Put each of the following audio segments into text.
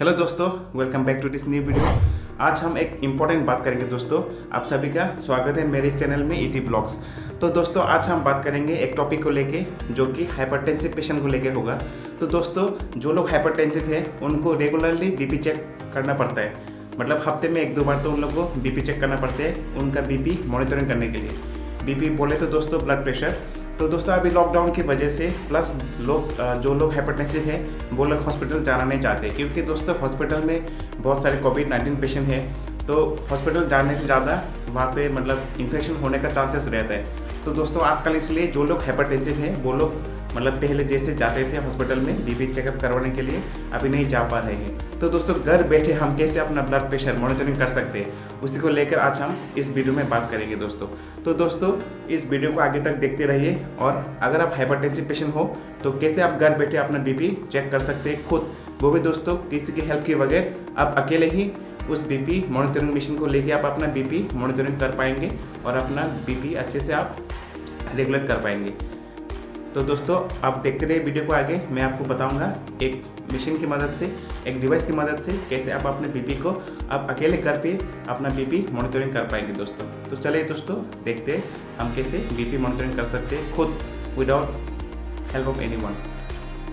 Hello दोस्तों, welcome back to this new video. आज हम एक इम्पॉर्टेंट बात करेंगे दोस्तों। आप सभी का स्वागत है मेरे इस चैनल में ईटी ब्लॉग्स। तो दोस्तों आज हम बात करेंगे एक टॉपिक को लेके जो कि हाइपरटेंसिव पेशेंट को लेके होगा। तो दोस्तों जो लोग हाइपरटेंसिव है उनको रेगुलरली बीपी चेक करना पड़ता है। मतलब हफ्ते में 1-2 बार तो उन लोग को बीपी चेक करना पड़ता है उनका बीपी मॉनिटरिंग करने के लिए। बीपी बोले तो दोस्तों ब्लड प्रेशर। तो दोस्तों अभी लॉकडाउन की वजह से प्लस जो लोग हाइपरटेंसिव है वो लोग हॉस्पिटल जाना नहीं चाहते, क्योंकि दोस्तों हॉस्पिटल में बहुत सारे कोविड-19 पेशेंट हैं। तो हॉस्पिटल जाने से ज़्यादा वहाँ पे मतलब इन्फेक्शन होने का चांसेस रहता है। तो दोस्तों आजकल इसलिए जो लोग हाइपरटेंसिव हैं वो लोग मतलब पहले जैसे जाते थे हॉस्पिटल में बीपी चेकअप करवाने के लिए, अभी नहीं जा पा रहे हैं। तो दोस्तों घर बैठे हम कैसे अपना ब्लड प्रेशर मॉनिटरिंग कर सकते हैं उसी को लेकर आज हम इस वीडियो में बात करेंगे दोस्तों। तो दोस्तों इस वीडियो को आगे तक देखते रहिए, और अगर आप हाइपरटेंसिव पेशेंट हो तो कैसे आप घर बैठे अपना बीपी चेक कर सकते हैं खुद, वो भी दोस्तों किसी की हेल्प के बगैर आप अकेले ही उस बीपी मॉनिटरिंग मशीन को लेके आप अपना बीपी मॉनिटरिंग कर पाएंगे और अपना बीपी अच्छे से आप रेगुलेट कर पाएंगे। तो दोस्तों आप देखते रहिए वीडियो को आगे। मैं आपको बताऊंगा एक मशीन की मदद से, एक डिवाइस की मदद से कैसे आप अपने बीपी को आप अकेले घर पे अपना बीपी मॉनिटरिंग कर पाएंगे दोस्तों। तो चलिए दोस्तों देखते हैं हम कैसे बीपी मॉनिटरिंग कर सकते हैं खुद विदाउट हेल्प ऑफ एनीवन।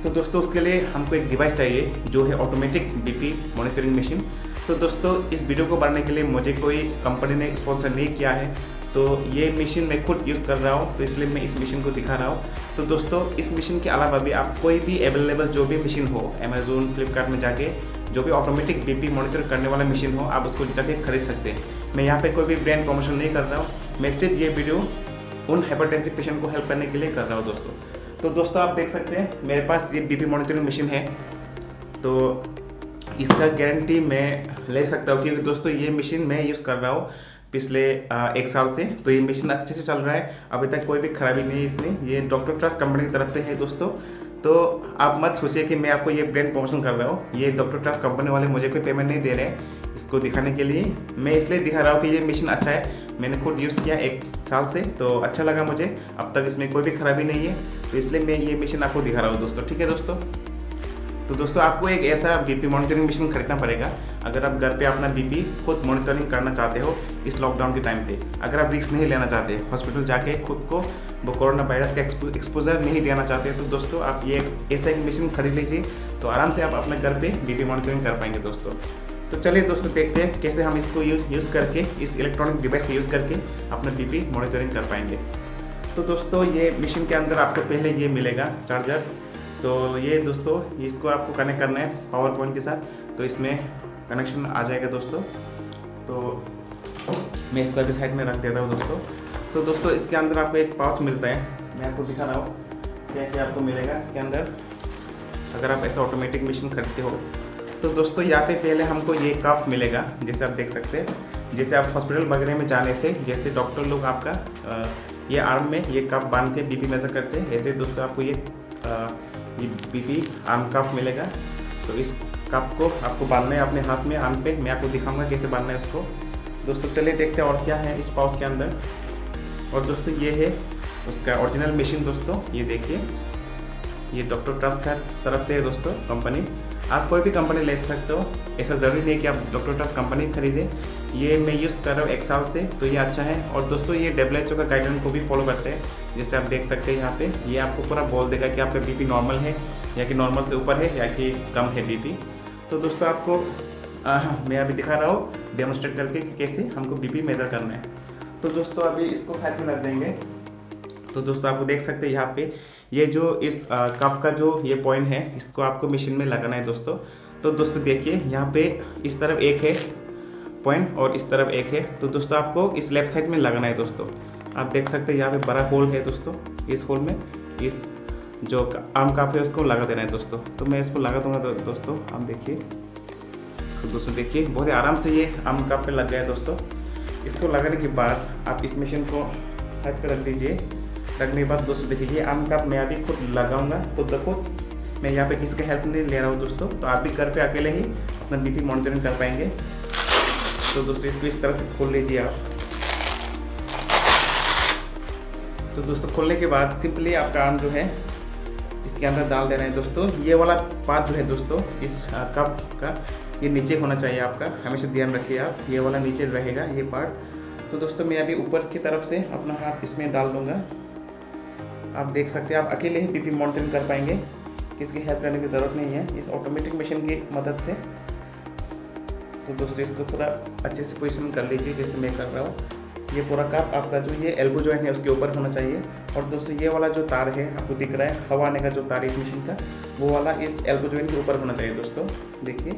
तो दोस्तों उसके लिए हमको एक डिवाइस चाहिए जो है ऑटोमेटिक बीपी मॉनिटरिंग मशीन। तो दोस्तों इस वीडियो को बनाने के लिए मुझे कोई कंपनी ने स्पॉन्सर नहीं किया है, तो ये मशीन मैं खुद यूज़ कर रहा हूँ, तो इसलिए मैं इस मशीन को दिखा रहा हूँ। तो दोस्तों इस मशीन के अलावा भी आप कोई भी अवेलेबल जो भी मशीन हो, अमेजोन फ्लिपकार्ट में जाके जो भी ऑटोमेटिक बीपी मॉनिटर करने वाला मशीन हो आप उसको जाके खरीद सकते हैं। मैं यहाँ पे कोई भी ब्रांड प्रमोशन नहीं कर रहा हूँ, मैं सिर्फ ये वीडियो उन हाइपरटेंसिव पेशेंट को हेल्प करने के लिए कर रहा हूँ दोस्तों। तो दोस्तों आप देख सकते हैं मेरे पास ये बीपी मॉनिटरिंग मशीन है, तो इसका गारंटी मैं ले सकता हूँ क्योंकि दोस्तों ये मशीन मैं यूज़ कर रहा हूँ पिछले 1 साल से। तो ये मशीन अच्छे से चल रहा है, अभी तक कोई भी खराबी नहीं है इसमें। ये डॉक्टर ट्रस्ट कंपनी की तरफ से है दोस्तों। तो आप मत सोचिए कि मैं आपको ये ब्रांड प्रमोशन कर रहा हूँ, ये डॉक्टर ट्रस्ट कंपनी वाले मुझे कोई पेमेंट नहीं दे रहे हैं इसको दिखाने के लिए। मैं इसलिए दिखा रहा हूँ कि ये मशीन अच्छा है, मैंने खुद यूज़ किया 1 साल से, तो अच्छा लगा मुझे। अब तक इसमें कोई भी खराबी नहीं है, तो इसलिए मैं ये मशीन आपको दिखा रहा हूँ दोस्तों। ठीक है दोस्तों, तो दोस्तों आपको एक ऐसा बीपी मॉनिटरिंग मशीन खरीदना पड़ेगा अगर आप घर पे अपना बीपी खुद मॉनिटरिंग करना चाहते हो इस लॉकडाउन के टाइम पे। अगर आप रिस्क नहीं लेना चाहते, हॉस्पिटल जाके खुद को वो कोरोना वायरस का एक्सपोजर नहीं देना चाहते, तो दोस्तों आप ये ऐसा एक मशीन खरीद लीजिए, तो आराम से आप अपने घर पे बीपी मॉनिटरिंग कर पाएंगे दोस्तों। तो चलिए दोस्तों देखते हैं कैसे हम इसको यूज़ करके, इस इलेक्ट्रॉनिक डिवाइस को यूज़ करके अपना बीपी मॉनिटरिंग कर पाएंगे। तो दोस्तों ये मशीन के अंदर आपको पहले ये मिलेगा चार्जर। तो ये दोस्तों इसको आपको कनेक्ट करना है पावर पॉइंट के साथ, तो इसमें कनेक्शन आ जाएगा दोस्तों। तो मैं इसको अभी साइड में रख देता हूँ दोस्तों। तो दोस्तों इसके अंदर आपको एक पाउच मिलता है, मैं आपको दिखा रहा हूँ क्या क्या आपको मिलेगा इसके अंदर अगर आप ऐसा ऑटोमेटिक मशीन खरीदते हो। तो दोस्तों यहाँ पे पहले हमको ये कप मिलेगा, जैसे आप देख सकते हैं। जैसे आप हॉस्पिटल वगैरह में जाने से जैसे डॉक्टर लोग आपका ये आर्म में ये कप बांध के बीपी मेजर करते हैं, ऐसे दोस्तों आपको ये बीपी आर्म कप मिलेगा। तो इस कप को आपको बांधना है अपने हाथ में, आर्म पे। मैं आपको दिखाऊंगा कैसे बांधना है उसको दोस्तों। चलिए देखते हैं और क्या है इस पाउच के अंदर। और दोस्तों ये है उसका ओरिजिनल मशीन दोस्तों, ये देखिए, ये डॉक्टर ट्रस्ट का तरफ से है दोस्तों कंपनी। आप कोई भी कंपनी ले सकते हो, ऐसा ज़रूरी नहीं है कि आप डॉक्टर ट्रस्ट कंपनी खरीदें। ये मैं यूज़ कर रहा हूँ 1 साल से, तो ये अच्छा है। और दोस्तों ये WHO का गाइडलाइन को भी फॉलो करते हैं, जैसे आप देख सकते हैं यहाँ पे ये आपको पूरा बोल देगा कि आपका बीपी नॉर्मल है या कि नॉर्मल से ऊपर है या कि कम है बीपी। तो दोस्तों आपको मैं अभी दिखा रहा हूँ डेमोस्ट्रेट करके कि कैसे हमको बीपी मेज़र करना है। तो दोस्तों अभी इसको साइड में रख देंगे। तो दोस्तों आपको देख सकते हैं यहाँ पे ये जो इस कप का जो ये पॉइंट है इसको आपको मशीन में लगाना है दोस्तों। तो दोस्तों देखिए यहाँ पे इस तरफ एक है पॉइंट और इस तरफ एक है, तो दोस्तों आपको इस लेफ्ट साइड में लगाना है दोस्तों। आप देख सकते हैं यहाँ पे बड़ा होल है दोस्तों, इस होल में इस जो आर्म कप है उसको लगा देना है दोस्तों। तो मैं इसको लगा दूंगा दोस्तों, आप देखिए। तो दोस्तों देखिए बहुत ही आराम से ये आर्म कप पे लग गया है दोस्तों। इसको लगाने के बाद आप इस मशीन को साइड पर रख दीजिए। रखने के बाद दोस्तों देखिए ये आर्म कप मैं अभी खुद लगाऊंगा खुद ब खुद, मैं यहाँ पे किसी का हेल्प नहीं ले रहा हूँ दोस्तों। तो आप भी घर पे अकेले ही अपना बीपी मॉनिटरिंग कर पाएंगे। तो दोस्तों इसको इस तरह से खोल लीजिए आप। तो दोस्तों खोलने के बाद सिंपली आपका आर्म जो है इस इसके अंदर डाल देना है दोस्तों। ये वाला पार्ट जो है दोस्तों इस कप का ये नीचे होना चाहिए आपका, हमेशा ध्यान रखिए आप, ये वाला नीचे रहेगा ये पार्ट। तो दोस्तों मैं अभी ऊपर की तरफ से अपना हाथ इसमें डाल दूँगा। आप देख सकते हैं आप अकेले ही बीपी मॉनिटरिंग कर पाएंगे, किसी की हेल्प लेने की ज़रूरत नहीं है इस ऑटोमेटिक मशीन की मदद से। तो दोस्तों इसको थोड़ा अच्छे से पोजीशन कर लीजिए जैसे मैं कर रहा हूँ। ये पूरा कप आपका जो ये एल्बो जॉइंट है उसके ऊपर होना चाहिए। और दोस्तों ये वाला जो तार है आपको दिख रहा है हवा आने का जो तार है इस मशीन का, वो वाला इस एल्बो जॉइंट के ऊपर होना चाहिए दोस्तों, देखिए।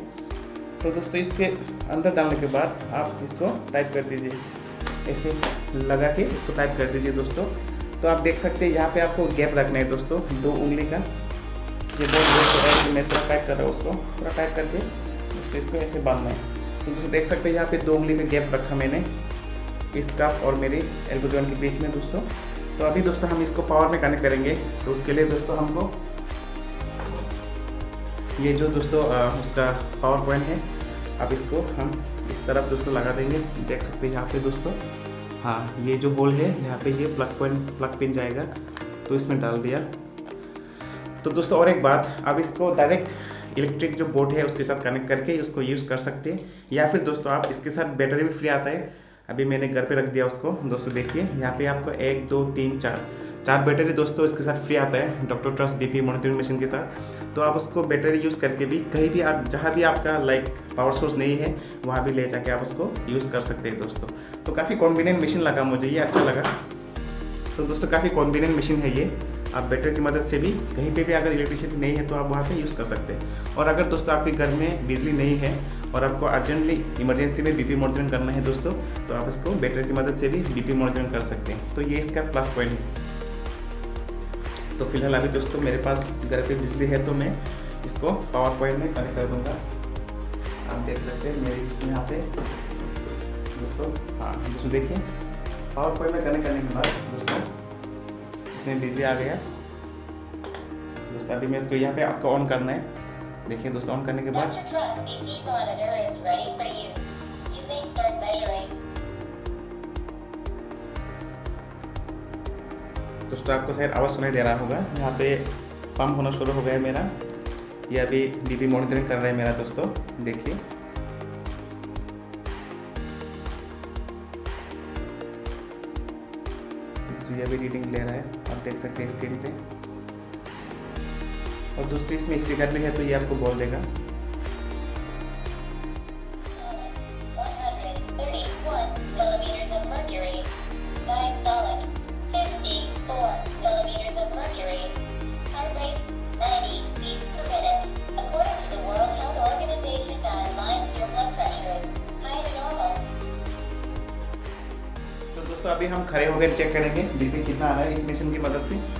तो दोस्तों इसके अंदर डालने के बाद आप इसको टाइट कर दीजिए, ऐसे लगा के इसको टाइट कर दीजिए दोस्तों। तो आप देख सकते हैं यहाँ पे आपको गैप रखना है दोस्तों 2 उंगली का। ये बहुत मैं थोड़ा टाइट कर रहा हूँ, उसको थोड़ा टाइट करके दोस्तों इसको ऐसे बांधना है। तो दोस्तों देख सकते हैं यहाँ पे 2 उंगली का गैप रखा मैंने इस कप और मेरी एल्बो जॉइंट के बीच में दोस्तों। तो अभी दोस्तों हम इसको पावर में कनेक्ट करेंगे। तो उसके लिए दोस्तों हमको ये जो दोस्तों उसका पावर पॉइंट है, अब इसको हम इस तरफ दोस्तों लगा देंगे। देख सकते हैं यहाँ पे दोस्तों, हाँ ये जो होल है यहाँ पे ये प्लग पिन जाएगा, तो इसमें डाल दिया। तो दोस्तों और एक बात, अब इसको डायरेक्ट इलेक्ट्रिक जो बोर्ड है उसके साथ कनेक्ट करके उसको यूज़ कर सकते हैं, या फिर दोस्तों आप इसके साथ बैटरी भी फ्री आता है। अभी मैंने घर पे रख दिया उसको दोस्तों, देखिए यहाँ पे आपको 1 2 3 4 बैटरी दोस्तों इसके साथ फ्री आता है doctor trust BP monitoring machine के साथ। तो आप उसको बैटरी यूज़ करके भी कहीं भी आप जहाँ भी आपका पावर सोर्स नहीं है वहाँ भी ले जाके आप उसको यूज़ कर सकते हैं दोस्तों। तो काफ़ी कॉन्वीनियंट मशीन लगा मुझे, ये अच्छा लगा। तो दोस्तों काफ़ी कॉन्वीनियंट मशीन है ये, आप बैटरी की मदद से भी कहीं पे भी अगर इलेक्ट्रिसिटी नहीं है तो आप वहाँ पे यूज़ कर सकते हैं। और अगर दोस्तों आपके घर में बिजली नहीं है और आपको अर्जेंटली इमरजेंसी में बीपी मॉनिटरिंग करना है दोस्तों, तो आप इसको बैटरी की मदद से भी बीपी मॉनिटरिंग कर सकते हैं। तो ये इसका प्लस पॉइंट है। तो फिलहाल अभी दोस्तों मेरे पास घर पे बिजली है तो मैं इसको पावर पॉइंट में कनेक्ट कर दूँगा। आप देख सकते हैं मेरे इसमें यहाँ पे दोस्तों, हाँ दोस्तों देखिए पावर पॉइंट में कनेक्ट करने के बाद दोस्तों इसमें बिजली आ गया दोस्तों। अभी मैं इसको यहाँ पे आपको ऑन करना है, देखिए दोस्तों ऑन करने के बाद दोस्तों आपको शायद आवाज़ सुनाई दे रहा होगा, यहाँ पे पंप होना शुरू हो गया है मेरा। ये अभी बीपी मॉनिटरिंग कर रहा है मेरा दोस्तों, देखिए। ये भी रीडिंग ले रहा है, आप देख सकते हैं स्क्रीन पे। और दोस्तों इसमें स्पीकर भी है तो ये आपको बोल देगा। तो दोस्तों अभी हम खड़े होकर चेक करेंगे बीपी कितना आ रहा है इस मशीन की मदद से।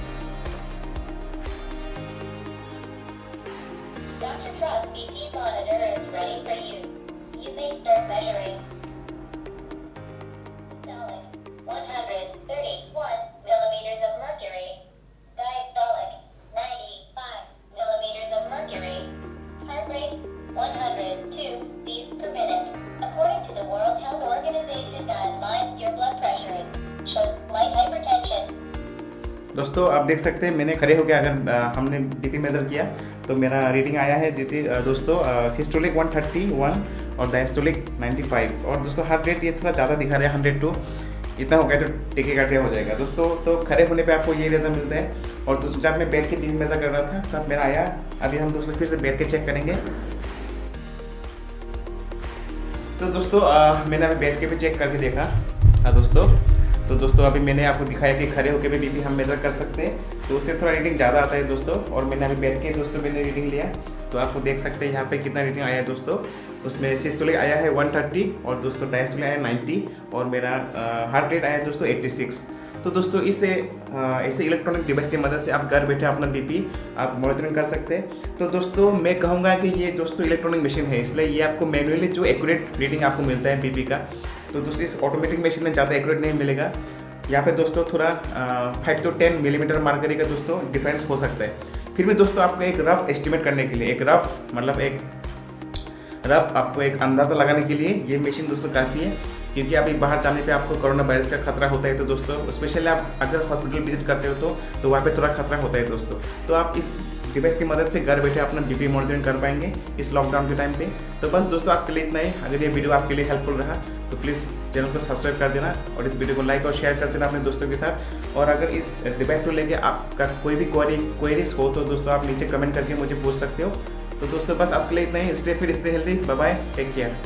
दोस्तों आप देख सकते हैं मैंने खड़े होकर अगर हमने बीपी मेज़र किया तो मेरा रीडिंग आया है दोस्तों सिस्टोलिक 131 और डायस्टोलिक 95। और दोस्तों हार्ट रेट ये थोड़ा ज़्यादा दिखा रहा है 102, इतना हो गया तो टिके काटे हो जाएगा दोस्तों। तो खड़े होने पे आपको ये रिजल्ट मिलता है। और दोस्तों जब मैं बैठ के बीपी मेज़र कर रहा था तब मेरा आया। अभी हम दोस्तों फिर से बैठ के चेक करेंगे। तो दोस्तों मैंने अभी बैठ के भी चेक करके देखा। हाँ दोस्तों, तो दोस्तों अभी मैंने आपको दिखाया कि खड़े होकर भी बीपी हम मेज़र कर सकते हैं, तो उससे थोड़ा रीडिंग ज़्यादा आता है दोस्तों। और मैंने अभी बैठ के दोस्तों मैंने रीडिंग लिया तो आपको देख सकते हैं यहाँ पे कितना रीडिंग आया है दोस्तों। उसमें सिस्टोलिक आया है 130 और दोस्तों डायस्टोलिक आया 90 और मेरा हार्ट रेट आया दोस्तों 86। तो दोस्तों इससे ऐसे इलेक्ट्रॉनिक डिवाइस की मदद से आप घर बैठे अपना बीपी आप मॉनिटरिंग कर सकते हैं। तो दोस्तों मैं कहूँगा कि ये दोस्तों इलेक्ट्रॉनिक मशीन है, इसलिए ये आपको मैनुअली जो एक्यूरेट रीडिंग आपको मिलता है बीपी का, तो दोस्तों इस ऑटोमेटिक मशीन में ज़्यादा एक्यूरेट नहीं मिलेगा। यहाँ पे दोस्तों थोड़ा 5 to 10 मिलीमीटर मार्करी का दोस्तों डिफरेंस हो सकता है। फिर भी दोस्तों आपको एक रफ एस्टिमेट करने के लिए, एक रफ आपको एक अंदाज़ा लगाने के लिए ये मशीन दोस्तों काफ़ी है। क्योंकि अभी बाहर जाने पे आपको कोरोना वायरस का खतरा होता है, तो दोस्तों स्पेशली आप अगर हॉस्पिटल विजिट करते हो तो वहाँ पे थोड़ा खतरा होता है दोस्तों। तो आप इस डिवाइस की मदद से घर बैठे अपना बीपी मॉनिटरिंग कर पाएंगे इस लॉकडाउन के टाइम पे। तो बस दोस्तों आज के लिए इतना ही। अगर ये वीडियो आपके लिए हेल्पफुल रहा तो प्लीज़ चैनल को सब्सक्राइब कर देना और इस वीडियो को लाइक और शेयर कर देना अपने दोस्तों के साथ। और अगर इस डिवाइस को लेके आपका कोई भी क्वेरीज हो तो दोस्तों आप नीचे कमेंट करके मुझे पूछ सकते हो। तो दोस्तों बस आज के लिए इतना ही। Stay fit, stay healthy, bye bye, take care.